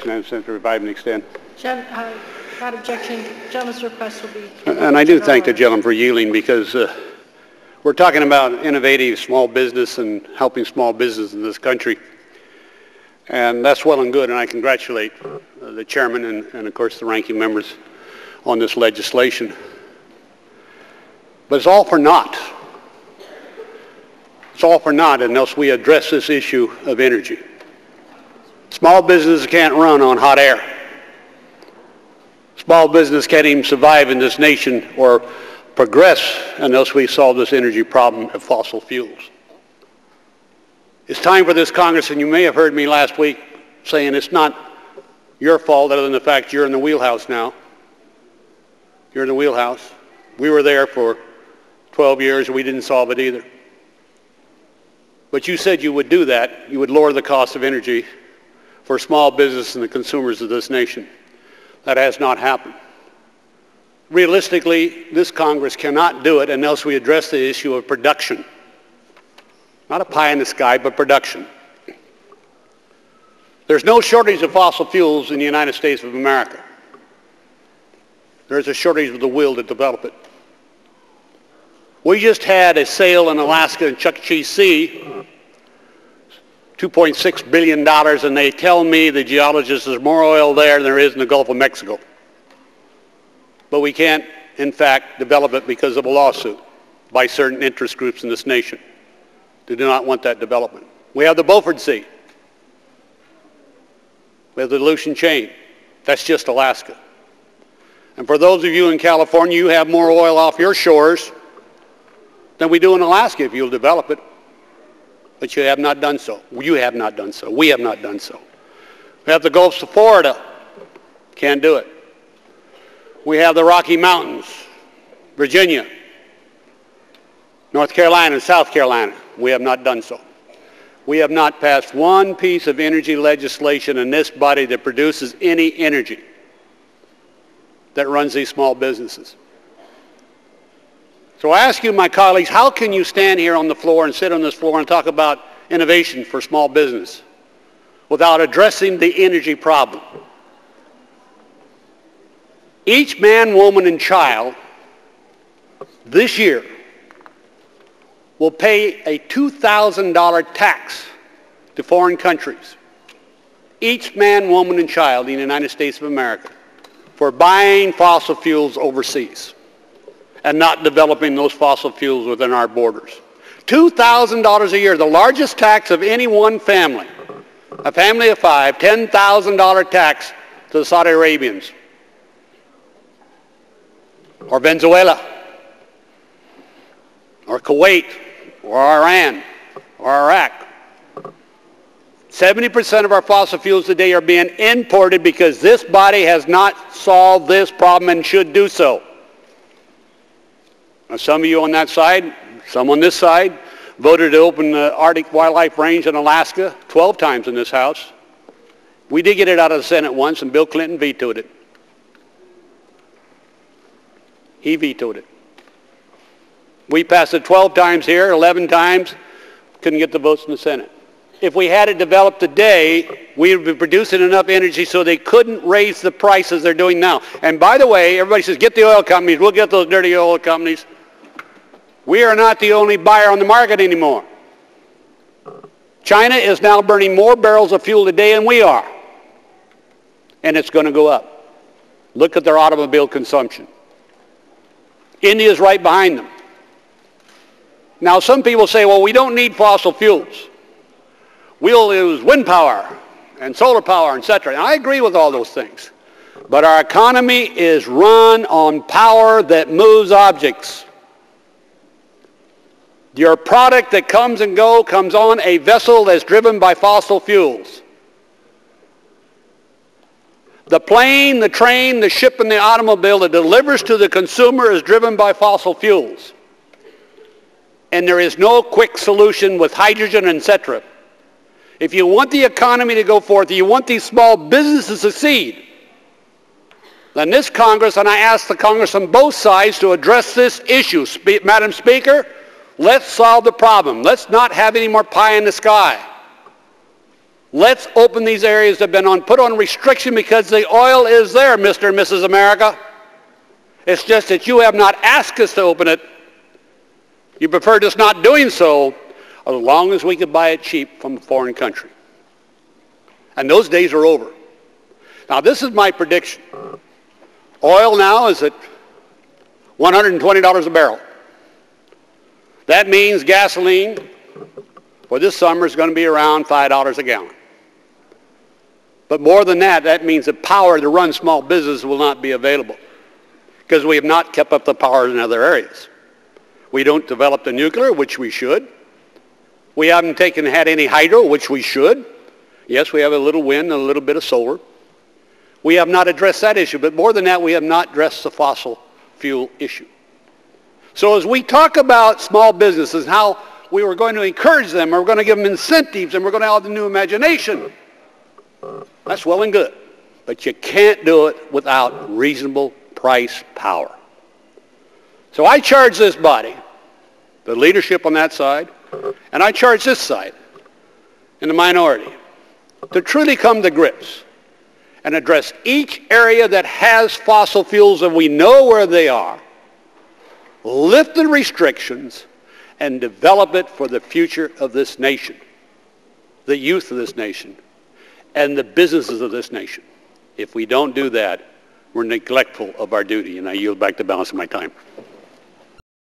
Madam Senator, revive and extend. Without objection, the gentleman's request will be... And I do thank the gentleman for yielding, because we're talking about innovative small business and helping small business in this country. And that's well and good, and I congratulate the chairman and of course the ranking members on this legislation. But it's all for naught. It's all for naught unless we address this issue of energy. Small business can't run on hot air. Small business can't even survive in this nation or progress unless we solve this energy problem of fossil fuels. It's time for this, Congress, and you may have heard me last week saying it's not your fault other than the fact you're in the wheelhouse now. You're in the wheelhouse. We were there for 12 years and we didn't solve it either. But you said you would do that. You would lower the cost of energy for small business and the consumers of this nation. That has not happened. Realistically, this Congress cannot do it unless we address the issue of production. Not a pie in the sky, but production. There's no shortage of fossil fuels in the United States of America. There's a shortage of the will to develop it. We just had a sale in Alaska in Chukchi Sea, $2.6 billion, and they tell me, the geologists, there's more oil there than there is in the Gulf of Mexico. But we can't, in fact, develop it because of a lawsuit by certain interest groups in this nation. They do not want that development. We have the Beaufort Sea. We have the Aleutian Chain. That's just Alaska. And for those of you in California, you have more oil off your shores than we do in Alaska if you'll develop it. But you have not done so. You have not done so. We have not done so. We have the Gulf of Florida. Can't do it. We have the Rocky Mountains, Virginia, North Carolina, and South Carolina. We have not done so. We have not passed one piece of energy legislation in this body that produces any energy that runs these small businesses. So I ask you, my colleagues, how can you stand here on the floor and sit on this floor and talk about innovation for small business without addressing the energy problem? Each man, woman, and child this year will pay a $2,000 tax to foreign countries. Each man, woman, and child in the United States of America for buying fossil fuels overseas and not developing those fossil fuels within our borders. $2,000 a year, the largest tax of any one family. A family of five, $10,000 tax to the Saudi Arabians, or Venezuela, or Kuwait, or Iran, or Iraq. 70% of our fossil fuels today are being imported because this body has not solved this problem and should do so. Now, some of you on that side, some on this side, voted to open the Arctic Wildlife Range in Alaska 12 times in this House. We did get it out of the Senate once, and Bill Clinton vetoed it. He vetoed it. We passed it 12 times here, 11 times, couldn't get the votes in the Senate. If we had it developed today, we would be producing enough energy so they couldn't raise the prices they're doing now. And by the way, everybody says, get the oil companies, we'll get those dirty oil companies. We are not the only buyer on the market anymore. China is now burning more barrels of fuel today than we are. And it's going to go up. Look at their automobile consumption. India's right behind them. Now, some people say, well, we don't need fossil fuels. We'll use wind power and solar power, etc. And I agree with all those things. But our economy is run on power that moves objects. Your product that comes and goes comes on a vessel that's driven by fossil fuels. The plane, the train, the ship, and the automobile that delivers to the consumer is driven by fossil fuels. And there is no quick solution with hydrogen, etc. If you want the economy to go forth, you want these small businesses to succeed, then this Congress, and I ask the Congress on both sides to address this issue. Madam Speaker, let's solve the problem. Let's not have any more pie in the sky. Let's open these areas that have been put on restriction because the oil is there, Mr. and Mrs. America. It's just that you have not asked us to open it. You prefer just not doing so as long as we could buy it cheap from a foreign country. And those days are over. Now, this is my prediction. Oil now is at $120 a barrel. That means gasoline for this summer is going to be around $5 a gallon. But more than that, that means the power to run small business will not be available because we have not kept up the power in other areas. We don't develop the nuclear, which we should. We haven't had any hydro, which we should. Yes, we have a little wind and a little bit of solar. We have not addressed that issue, but more than that, we have not addressed the fossil fuel issue. So as we talk about small businesses, how we were going to encourage them, and we're going to give them incentives, and we're going to have the new imagination, that's well and good. But you can't do it without reasonable price power. So I charge this body, the leadership on that side, and I charge this side in the minority to truly come to grips and address each area that has fossil fuels and we know where they are, lift the restrictions, and develop it for the future of this nation, the youth of this nation, and the businesses of this nation. If we don't do that, we're neglectful of our duty, and I yield back the balance of my time.